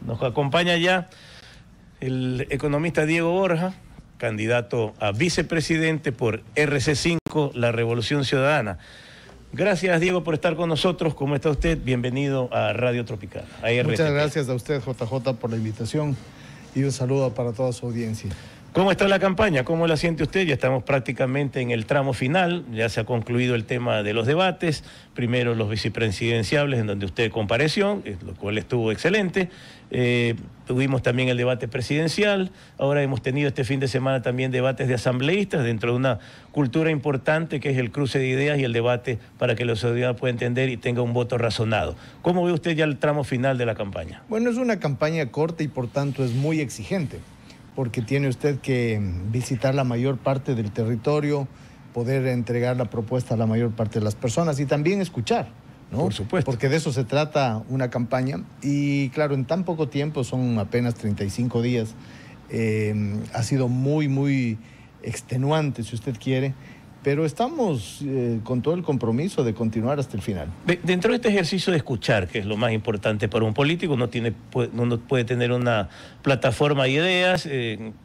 Nos acompaña ya el economista Diego Borja, candidato a vicepresidente por RC5, La Revolución Ciudadana. Gracias, Diego, por estar con nosotros. ¿Cómo está usted? Bienvenido a Radio Tropical. Muchas gracias a usted, JJ, por la invitación y un saludo para toda su audiencia. ¿Cómo está la campaña? ¿Cómo la siente usted? Ya estamos prácticamente en el tramo final, ya se ha concluido el tema de los debates, primero los vicepresidenciables en donde usted compareció, lo cual estuvo excelente, tuvimos también el debate presidencial, ahora hemos tenido este fin de semana también debates de asambleístas dentro de una cultura importante que es el cruce de ideas y el debate para que la sociedad pueda entender y tenga un voto razonado. ¿Cómo ve usted ya el tramo final de la campaña? Bueno, es una campaña corta y por tanto es muy exigente, porque tiene usted que visitar la mayor parte del territorio, poder entregar la propuesta a la mayor parte de las personas y también escuchar, ¿no? Por supuesto. Porque de eso se trata una campaña y claro, en tan poco tiempo, son apenas 35 días, ha sido muy extenuante, si usted quiere, pero estamos con todo el compromiso de continuar hasta el final. Dentro de este ejercicio de escuchar, que es lo más importante para un político, uno puede tener una plataforma de ideas,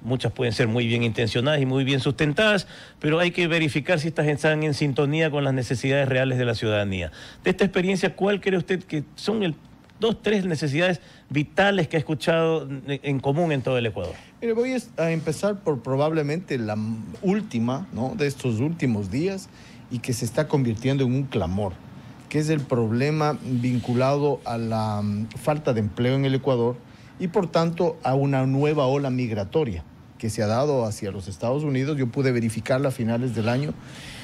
muchas pueden ser muy bien intencionadas y muy bien sustentadas, pero hay que verificar si estas están en sintonía con las necesidades reales de la ciudadanía. De esta experiencia, ¿cuál cree usted que son tres necesidades vitales que ha escuchado en común en todo el Ecuador? Mire, voy a empezar por probablemente la última, ¿no?, de estos últimos días y que se está convirtiendo en un clamor, que es el problema vinculado a la falta de empleo en el Ecuador y por tanto a una nueva ola migratoria que se ha dado hacia los Estados Unidos. Yo pude verificarla a finales del año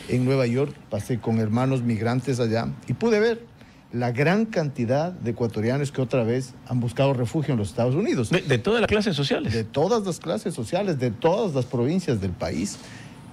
en Nueva York, pasé con hermanos migrantes allá y pude ver la gran cantidad de ecuatorianos que otra vez han buscado refugio en los Estados Unidos. De todas las clases sociales. De todas las clases sociales, de todas las provincias del país.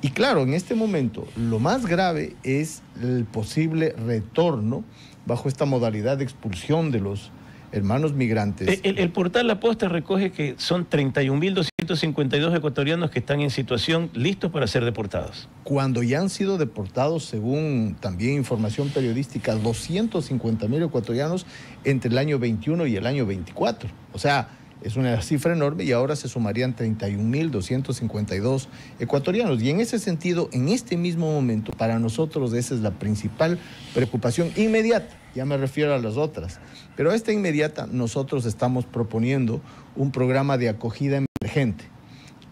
Y claro, en este momento lo más grave es el posible retorno bajo esta modalidad de expulsión de los hermanos migrantes. El portal La Posta recoge que son 31.252 ecuatorianos que están en situación listos para ser deportados. Cuando ya han sido deportados, según también información periodística, 250.000 ecuatorianos entre el año 21 y el año 24. O sea, es una cifra enorme y ahora se sumarían 31.252 ecuatorianos. Y en ese sentido, en este mismo momento, para nosotros esa es la principal preocupación inmediata. Ya me refiero a las otras. Pero a esta inmediata nosotros estamos proponiendo un programa de acogida emergente.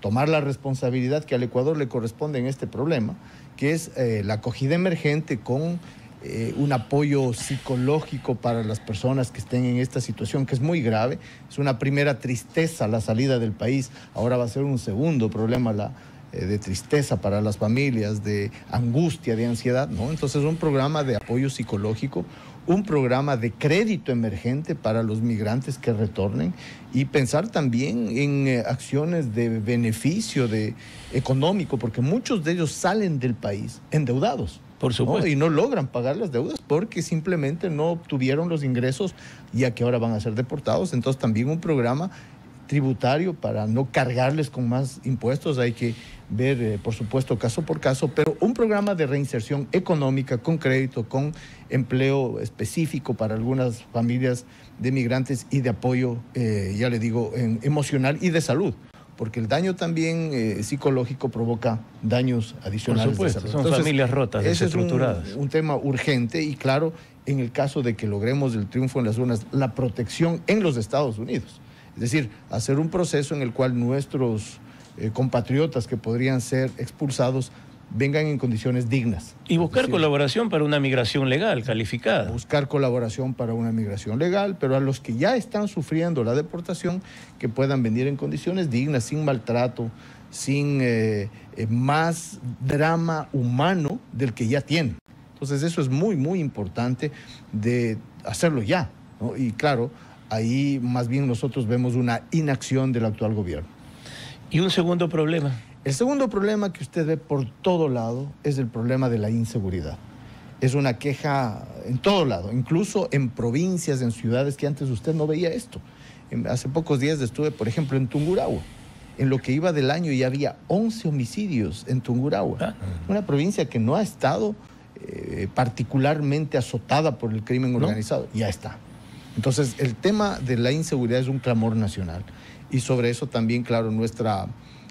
Tomar la responsabilidad que al Ecuador le corresponde en este problema, que es la acogida emergente con un apoyo psicológico para las personas que estén en esta situación, que es muy grave. Es una primera tristeza la salida del país, ahora va a ser un segundo problema de tristeza para las familias, de angustia, de ansiedad, ¿no? Entonces un programa de apoyo psicológico, un programa de crédito emergente para los migrantes que retornen y pensar también en acciones de beneficio económico, porque muchos de ellos salen del país endeudados. Por supuesto. ¿No? Y no logran pagar las deudas porque simplemente no obtuvieron los ingresos, ya que ahora van a ser deportados. Entonces también un programa tributario para no cargarles con más impuestos. Hay que ver, por supuesto, caso por caso, pero un programa de reinserción económica con crédito, con empleo específico para algunas familias de migrantes y de apoyo, ya le digo, emocional y de salud, porque el daño también psicológico provoca daños adicionales. Por supuesto, de salud. Son Entonces, familias rotas, desestructuradas. Es un tema urgente y claro, en el caso de que logremos el triunfo en las urnas, la protección en los Estados Unidos. Es decir, hacer un proceso en el cual nuestros compatriotas que podrían ser expulsados vengan en condiciones dignas. Y buscar colaboración para una migración legal, calificada. Buscar colaboración para una migración legal, pero a los que ya están sufriendo la deportación, que puedan venir en condiciones dignas, sin maltrato, sin más drama humano del que ya tienen. Entonces eso es muy importante de hacerlo ya, ¿no? Y claro, ahí más bien nosotros vemos una inacción del actual gobierno. ¿Y un segundo problema? El segundo problema que usted ve por todo lado es el problema de la inseguridad. Es una queja en todo lado, incluso en provincias, en ciudades que antes usted no veía esto. Hace pocos días estuve, por ejemplo, en Tungurahua. En lo que iba del año ya había 11 homicidios en Tungurahua. Una provincia que no ha estado particularmente azotada por el crimen organizado. Ya está. Entonces, el tema de la inseguridad es un clamor nacional. Y sobre eso también, claro, nuestra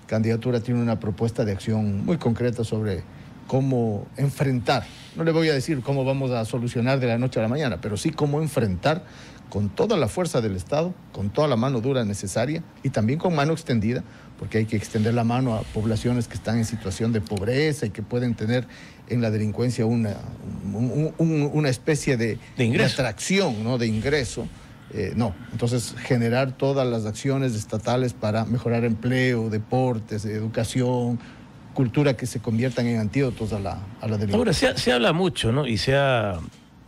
candidatura tiene una propuesta de acción muy concreta sobre cómo enfrentar. No le voy a decir cómo vamos a solucionar de la noche a la mañana, pero sí cómo enfrentar con toda la fuerza del Estado, con toda la mano dura necesaria y también con mano extendida, porque hay que extender la mano a poblaciones que están en situación de pobreza y que pueden tener en la delincuencia una especie de atracción, ¿no? De ingreso. No, entonces generar todas las acciones estatales para mejorar empleo, deportes, educación, cultura que se conviertan en antídotos a la delincuencia. Ahora, se habla mucho, ¿no? Y se ha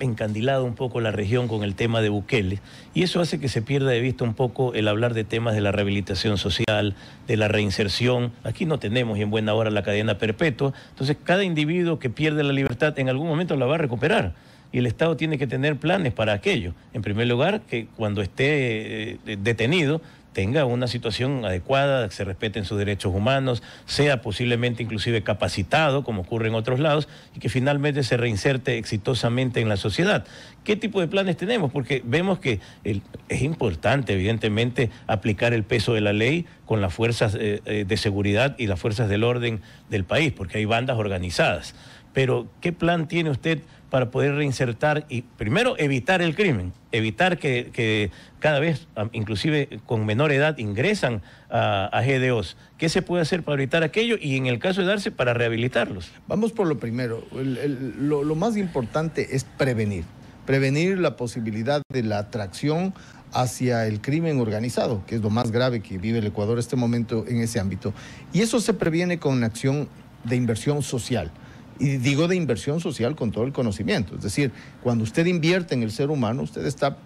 encandilado un poco la región con el tema de Bukele, y eso hace que se pierda de vista un poco el hablar de temas de la rehabilitación social, de la reinserción. Aquí no tenemos y en buena hora la cadena perpetua, entonces cada individuo que pierde la libertad en algún momento la va a recuperar. Y el Estado tiene que tener planes para aquello. En primer lugar, que cuando esté detenido tenga una situación adecuada, que se respeten sus derechos humanos, sea posiblemente inclusive capacitado, como ocurre en otros lados, y que finalmente se reinserte exitosamente en la sociedad. ¿Qué tipo de planes tenemos? Porque vemos que es importante, evidentemente, aplicar el peso de la ley con las fuerzas de seguridad y las fuerzas del orden del país, porque hay bandas organizadas. Pero, ¿qué plan tiene usted para poder reinsertar y, primero, evitar el crimen? Evitar que cada vez, inclusive con menor edad, ingresan a GDOs. ¿Qué se puede hacer para evitar aquello? Y en el caso de darse, para rehabilitarlos. Vamos por lo primero. Lo más importante es prevenir. Prevenir la posibilidad de la atracción hacia el crimen organizado, que es lo más grave que vive el Ecuador en este momento en ese ámbito. Y eso se previene con una acción de inversión social. Y digo de inversión social con todo el conocimiento. Es decir, cuando usted invierte en el ser humano, usted está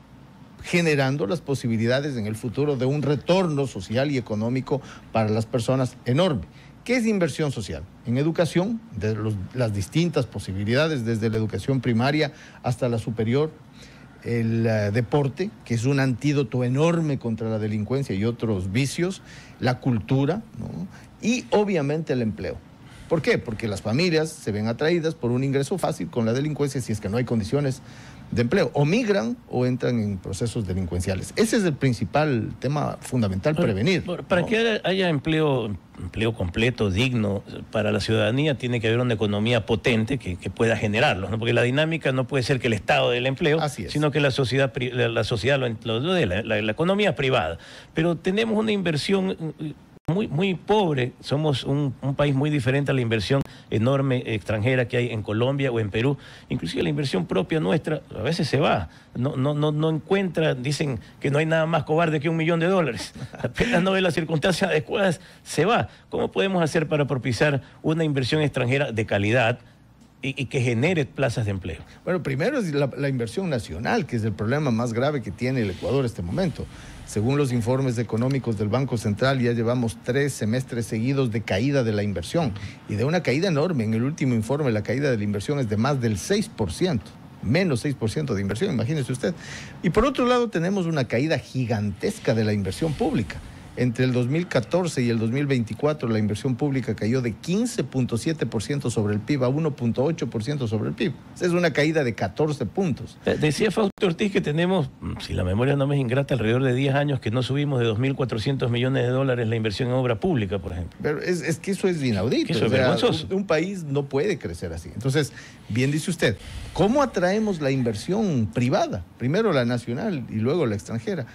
generando las posibilidades en el futuro de un retorno social y económico para las personas enorme. ¿Qué es inversión social? En educación, de las distintas posibilidades, desde la educación primaria hasta la superior, el deporte, que es un antídoto enorme contra la delincuencia y otros vicios, la cultura, ¿no? Y obviamente el empleo. ¿Por qué? Porque las familias se ven atraídas por un ingreso fácil con la delincuencia si es que no hay condiciones de empleo. O migran o entran en procesos delincuenciales. Ese es el principal tema fundamental, prevenir. Para que haya empleo completo, digno para la ciudadanía, tiene que haber una economía potente que pueda generarlo, ¿no? Porque la dinámica no puede ser que el Estado dé el empleo, sino que la sociedad la economía privada. Pero tenemos una inversión muy pobre. Somos un país muy diferente a la inversión enorme extranjera que hay en Colombia o en Perú. Inclusive la inversión propia nuestra a veces se va, no encuentra, dicen que no hay nada más cobarde que $1 millón. Apenas no ve las circunstancias adecuadas, se va. ¿Cómo podemos hacer para propiciar una inversión extranjera de calidad y que genere plazas de empleo? Bueno, primero es la inversión nacional, que es el problema más grave que tiene el Ecuador en este momento. Según los informes económicos del Banco Central, ya llevamos 3 semestres seguidos de caída de la inversión, y de una caída enorme. En el último informe la caída de la inversión es de más del 6%, menos 6% de inversión, imagínese usted. Y por otro lado tenemos una caída gigantesca de la inversión pública. Entre el 2014 y el 2024 la inversión pública cayó de 15.7% sobre el PIB a 1.8% sobre el PIB. Es una caída de 14 puntos. Decía Fausto Ortiz que tenemos, si la memoria no me es ingrata, alrededor de 10 años que no subimos de $2.400 millones la inversión en obra pública, por ejemplo. Pero es que eso es inaudito. Eso es vergonzoso. Un país no puede crecer así. Entonces, bien dice usted, ¿cómo atraemos la inversión privada? Primero la nacional y luego la extranjera.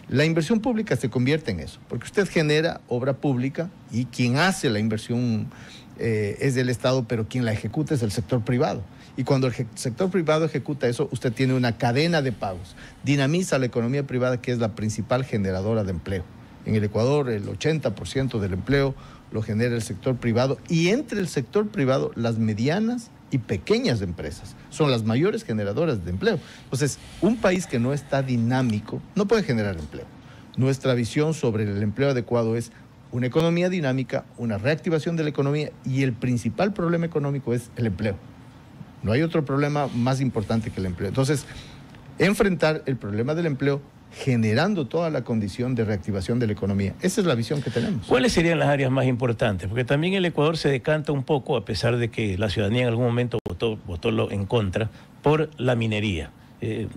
La inversión pública se convierte en eso, porque usted genera obra pública y quien hace la inversión es el Estado, pero quien la ejecuta es el sector privado. Y cuando el sector privado ejecuta eso, usted tiene una cadena de pagos. Dinamiza la economía privada, que es la principal generadora de empleo. En el Ecuador, el 80% del empleo lo genera el sector privado, y entre el sector privado, las medianas y pequeñas empresas son las mayores generadoras de empleo. Entonces, un país que no está dinámico no puede generar empleo. Nuestra visión sobre el empleo adecuado es una economía dinámica, una reactivación de la economía, y el principal problema económico es el empleo. No hay otro problema más importante que el empleo. Entonces, enfrentar el problema del empleo generando toda la condición de reactivación de la economía. Esa es la visión que tenemos. ¿Cuáles serían las áreas más importantes? Porque también el Ecuador se decanta un poco, a pesar de que la ciudadanía en algún momento votó en contra, por la minería.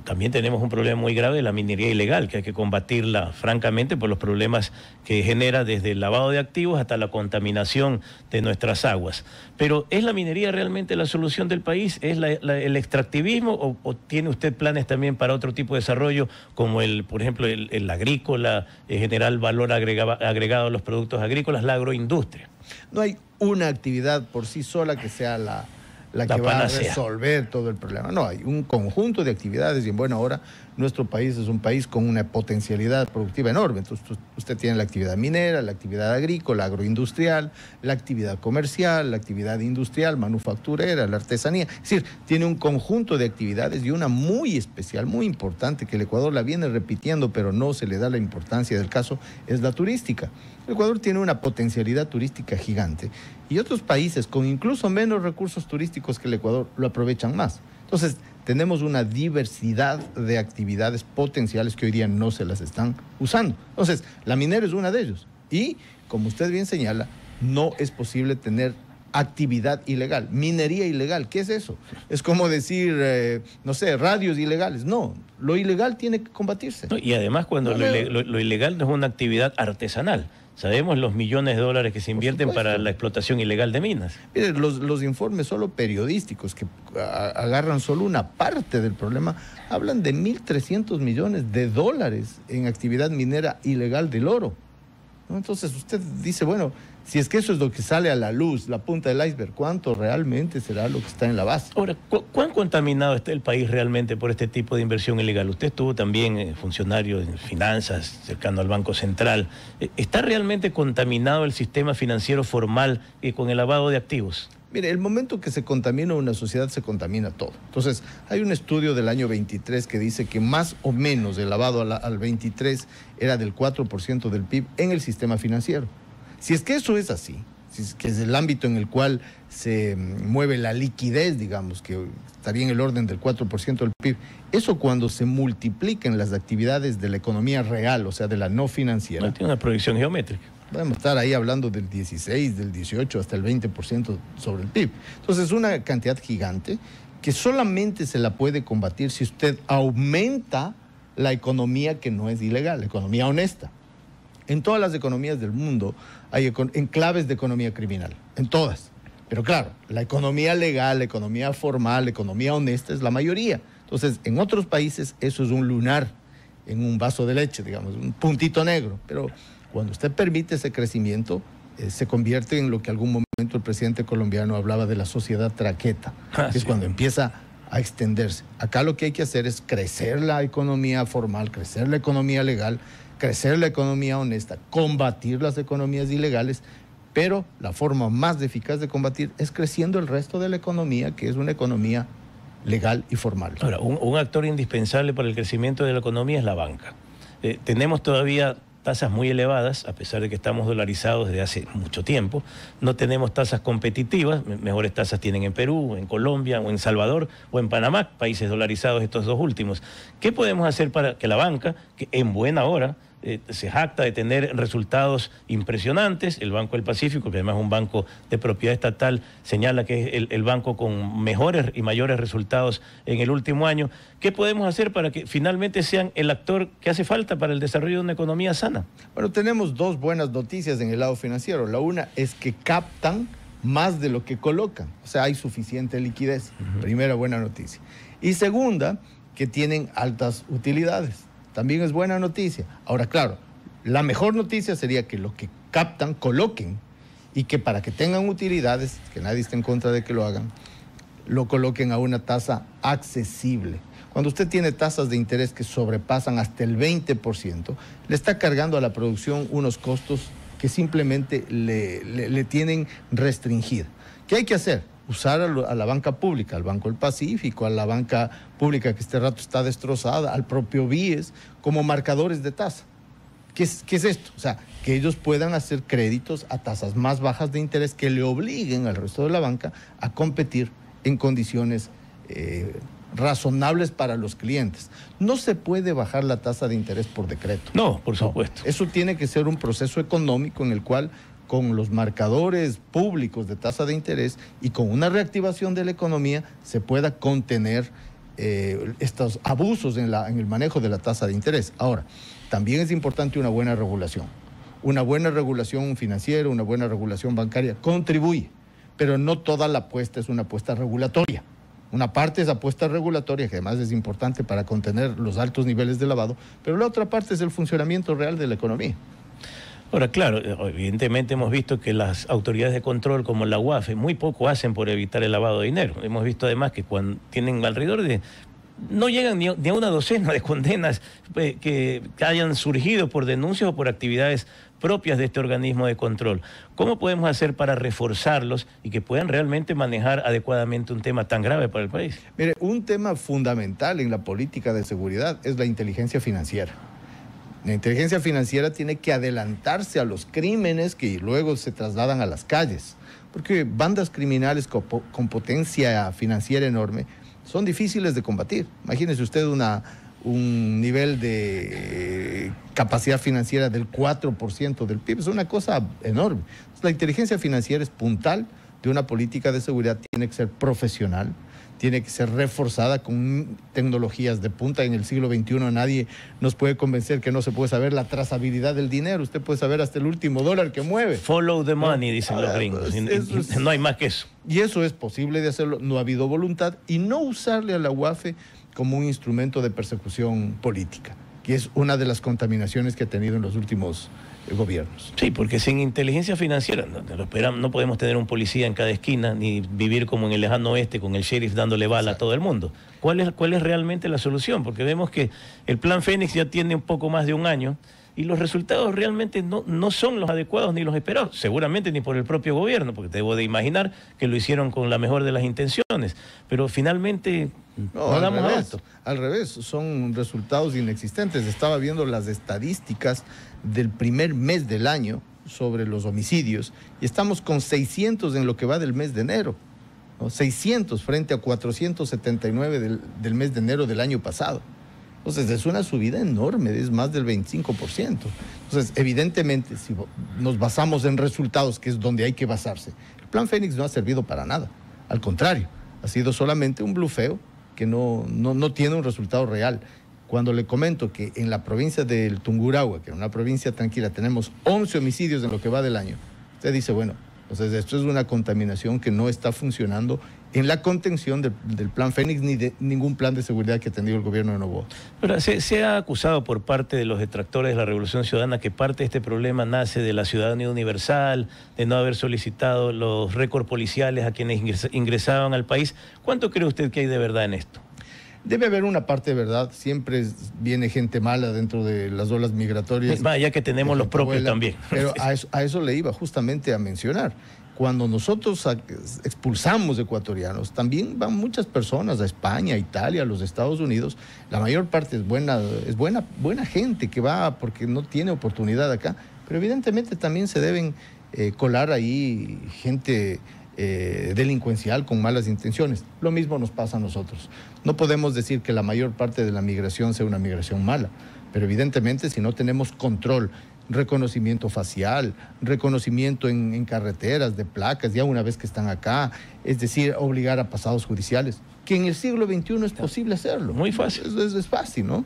también tenemos un problema muy grave de la minería ilegal, que hay que combatirla francamente por los problemas que genera desde el lavado de activos hasta la contaminación de nuestras aguas. Pero ¿es la minería realmente la solución del país? ¿Es el extractivismo o tiene usted planes también para otro tipo de desarrollo como por ejemplo, el agrícola, generar valor agregado a los productos agrícolas, la agroindustria? No hay una actividad por sí sola que sea la que va a resolver todo el problema. No, hay un conjunto de actividades y en buena hora nuestro país es un país con una potencialidad productiva enorme. Entonces usted tiene la actividad minera, la actividad agrícola, agroindustrial, la actividad comercial, la actividad industrial, manufacturera, la artesanía. Es decir, tiene un conjunto de actividades y una muy especial, muy importante, que el Ecuador la viene repitiendo, pero no se le da la importancia del caso, es la turística. El Ecuador tiene una potencialidad turística gigante y otros países con incluso menos recursos turísticos que el Ecuador lo aprovechan más. Entonces, tenemos una diversidad de actividades potenciales que hoy día no se las están usando. Entonces, la minera es una de ellos. Y, como usted bien señala, no es posible tener actividad ilegal, minería ilegal. ¿Qué es eso? Es como decir, no sé, radios ilegales. No, lo ilegal tiene que combatirse. No, y además, cuando lo ilegal no es una actividad artesanal. Sabemos los millones de dólares que se invierten para la explotación ilegal de minas. Mire, los informes solo periodísticos que agarran solo una parte del problema hablan de 1.300 millones de dólares en actividad minera ilegal del oro, ¿no? Entonces usted dice, bueno, si es que eso es lo que sale a la luz, la punta del iceberg, ¿cuánto realmente será lo que está en la base? Ahora, ¿cuán contaminado está el país realmente por este tipo de inversión ilegal? Usted estuvo también funcionario en finanzas, cercano al Banco Central. ¿Está realmente contaminado el sistema financiero formal con el lavado de activos? Mire, el momento que se contamina una sociedad, se contamina todo. Entonces, hay un estudio del año 23 que dice que más o menos el lavado al 23 era del 4% del PIB en el sistema financiero. Si es que eso es así, si es que es el ámbito en el cual se mueve la liquidez, digamos, que estaría en el orden del 4% del PIB, eso cuando se multipliquen las actividades de la economía real, o sea, de la no financiera. No tiene una proyección geométrica. Podemos estar ahí hablando del 16, del 18, hasta el 20% sobre el PIB. Entonces, es una cantidad gigante que solamente se la puede combatir si usted aumenta la economía que no es ilegal, la economía honesta. En todas las economías del mundo hay enclaves de economía criminal, en todas. Pero claro, la economía legal, la economía formal, la economía honesta es la mayoría. Entonces, en otros países eso es un lunar en un vaso de leche, digamos, un puntito negro. Pero cuando usted permite ese crecimiento, se convierte en lo que algún momento el presidente colombiano hablaba de la sociedad traqueta, que es cuando empieza a extenderse. Acá lo que hay que hacer es crecer la economía formal, crecer la economía legal, crecer la economía honesta, combatir las economías ilegales, pero la forma más eficaz de combatir es creciendo el resto de la economía, que es una economía legal y formal. Ahora, un actor indispensable para el crecimiento de la economía es la banca. Tenemos todavía tasas muy elevadas, a pesar de que estamos dolarizados desde hace mucho tiempo. No tenemos tasas competitivas, mejores tasas tienen en Perú, en Colombia, o en Salvador, o en Panamá, países dolarizados estos dos últimos. ¿Qué podemos hacer para que la banca, que en buena hora se jacta de tener resultados impresionantes? El Banco del Pacífico, que además es un banco de propiedad estatal, señala que es el banco con mejores y mayores resultados en el último año. ¿Qué podemos hacer para que finalmente sean el actor que hace falta para el desarrollo de una economía sana? Bueno, tenemos dos buenas noticias en el lado financiero. La una es que captan más de lo que colocan, o sea, hay suficiente liquidez. Primera buena noticia. Y segunda, que tienen altas utilidades. También es buena noticia. Ahora, claro, la mejor noticia sería que lo que captan, coloquen, y que para que tengan utilidades, que nadie esté en contra de que lo hagan, lo coloquen a una tasa accesible. Cuando usted tiene tasas de interés que sobrepasan hasta el 20%, le está cargando a la producción unos costos que simplemente le tienen restringida. ¿Qué hay que hacer? Usar a la banca pública, al Banco del Pacífico, a la banca pública que este rato está destrozada, al propio BIES, como marcadores de tasa. ¿Qué es esto? O sea, que ellos puedan hacer créditos a tasas más bajas de interés que le obliguen al resto de la banca a competir en condiciones razonables para los clientes. No se puede bajar la tasa de interés por decreto. No, por supuesto. Eso tiene que ser un proceso económico en el cual, con los marcadores públicos de tasa de interés y con una reactivación de la economía, se pueda contener estos abusos en el manejo de la tasa de interés. Ahora, también es importante una buena regulación. Una buena regulación financiera, una buena regulación bancaria contribuye, pero no toda la apuesta es una apuesta regulatoria. Una parte es apuesta regulatoria, que además es importante para contener los altos niveles de lavado, pero la otra parte es el funcionamiento real de la economía. Ahora, claro, evidentemente hemos visto que las autoridades de control como la UAFE muy poco hacen por evitar el lavado de dinero. Hemos visto además que cuando tienen alrededor de... No llegan ni a una docena de condenas que hayan surgido por denuncias o por actividades propias de este organismo de control. ¿Cómo podemos hacer para reforzarlos y que puedan realmente manejar adecuadamente un tema tan grave para el país? Mire, un tema fundamental en la política de seguridad es la inteligencia financiera. La inteligencia financiera tiene que adelantarse a los crímenes que luego se trasladan a las calles, porque bandas criminales con potencia financiera enorme son difíciles de combatir. Imagínese usted un nivel de capacidad financiera del 4% del PIB, es una cosa enorme. Entonces, la inteligencia financiera es puntal de una política de seguridad, tiene que ser profesional, tiene que ser reforzada con tecnologías de punta. En el siglo XXI nadie nos puede convencer que no se puede saber la trazabilidad del dinero. Usted puede saber hasta el último dólar que mueve. Follow the money, dicen los gringos. No hay más que eso. Y eso es posible de hacerlo. No ha habido voluntad. Y no usarle a la UAFE como un instrumento de persecución política, que es una de las contaminaciones que ha tenido en los últimos gobiernos. Sí, porque sin inteligencia financiera no podemos tener un policía en cada esquina ni vivir como en el lejano oeste con el sheriff dándole bala a todo el mundo. ¿Cuál es realmente la solución? Porque vemos que el Plan Fénix ya tiene un poco más de un año y los resultados realmente no son los adecuados ni los esperados, seguramente ni por el propio gobierno, porque debo de imaginar que lo hicieron con la mejor de las intenciones, pero finalmente no damos abasto. Al revés, son resultados inexistentes. Estaba viendo las estadísticas del primer mes del año sobre los homicidios y estamos con 600 en lo que va del mes de enero, ¿no? 600 frente a 479 del mes de enero del año pasado. Entonces, es una subida enorme, es más del 25%. Entonces, evidentemente, si nos basamos en resultados, que es donde hay que basarse, el Plan Fénix no ha servido para nada. Al contrario, ha sido solamente un blufeo que no tiene un resultado real. Cuando le comento que en la provincia del Tungurahua, que es una provincia tranquila, tenemos 11 homicidios en lo que va del año, usted dice, bueno, entonces esto es una contaminación que no está funcionando en la contención del Plan Fénix ni de ningún plan de seguridad que ha tenido el gobierno de Noboa. Pero se ha acusado por parte de los detractores de la Revolución Ciudadana que parte de este problema nace de la ciudadanía universal, de no haber solicitado los récords policiales a quienes ingresaban al país. ¿Cuánto cree usted que hay de verdad en esto? Debe haber una parte de verdad, siempre viene gente mala dentro de las olas migratorias. Ya que tenemos los propios también. Pero a eso le iba justamente a mencionar. Cuando nosotros expulsamos ecuatorianos, también van muchas personas a España, a Italia, a los Estados Unidos. La mayor parte es buena gente que va porque no tiene oportunidad acá. Pero evidentemente también se deben colar ahí gente delincuencial con malas intenciones. Lo mismo nos pasa a nosotros. No podemos decir que la mayor parte de la migración sea una migración mala, pero evidentemente si no tenemos control, reconocimiento facial, reconocimiento en carreteras, de placas, ya una vez que están acá, es decir, obligar a pasados judiciales, que en el siglo XXI es posible hacerlo. Muy fácil. Es fácil, ¿no?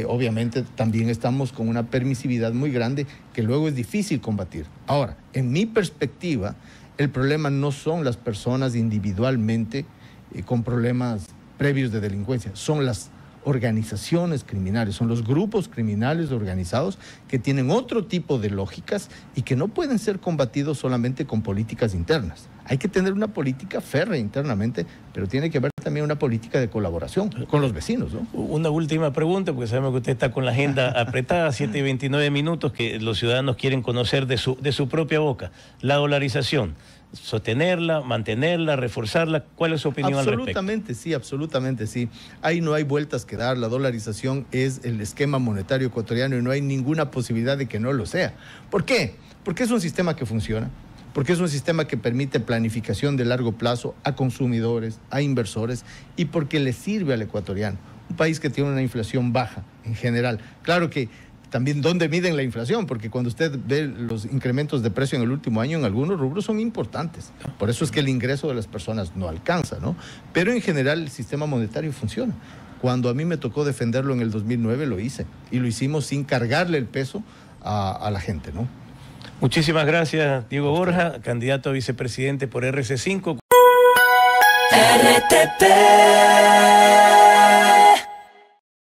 Obviamente también estamos con una permisividad muy grande que luego es difícil combatir. Ahora, en mi perspectiva, el problema no son las personas individualmente con problemas previos de delincuencia, son las organizaciones criminales, son los grupos criminales organizados que tienen otro tipo de lógicas y que no pueden ser combatidos solamente con políticas internas. Hay que tener una política férrea internamente, pero tiene que haber también una política de colaboración con los vecinos, ¿no? Una última pregunta, porque sabemos que usted está con la agenda apretada, 7:29, que los ciudadanos quieren conocer de su propia boca. La dolarización, sostenerla, mantenerla, reforzarla, ¿cuál es su opinión al respecto? Absolutamente sí. Ahí no hay vueltas que dar. La dolarización es el esquema monetario ecuatoriano y no hay ninguna posibilidad de que no lo sea. ¿Por qué? Porque es un sistema que funciona. Porque es un sistema que permite planificación de largo plazo a consumidores, a inversores y porque le sirve al ecuatoriano. Un país que tiene una inflación baja en general. Claro que también dónde miden la inflación, porque cuando usted ve los incrementos de precio en el último año, en algunos rubros son importantes. Por eso es que el ingreso de las personas no alcanza, ¿no? Pero en general el sistema monetario funciona. Cuando a mí me tocó defenderlo en el 2009, lo hice. Y lo hicimos sin cargarle el peso a la gente, ¿no? Muchísimas gracias, Diego Borja, candidato a vicepresidente por RC5. RTP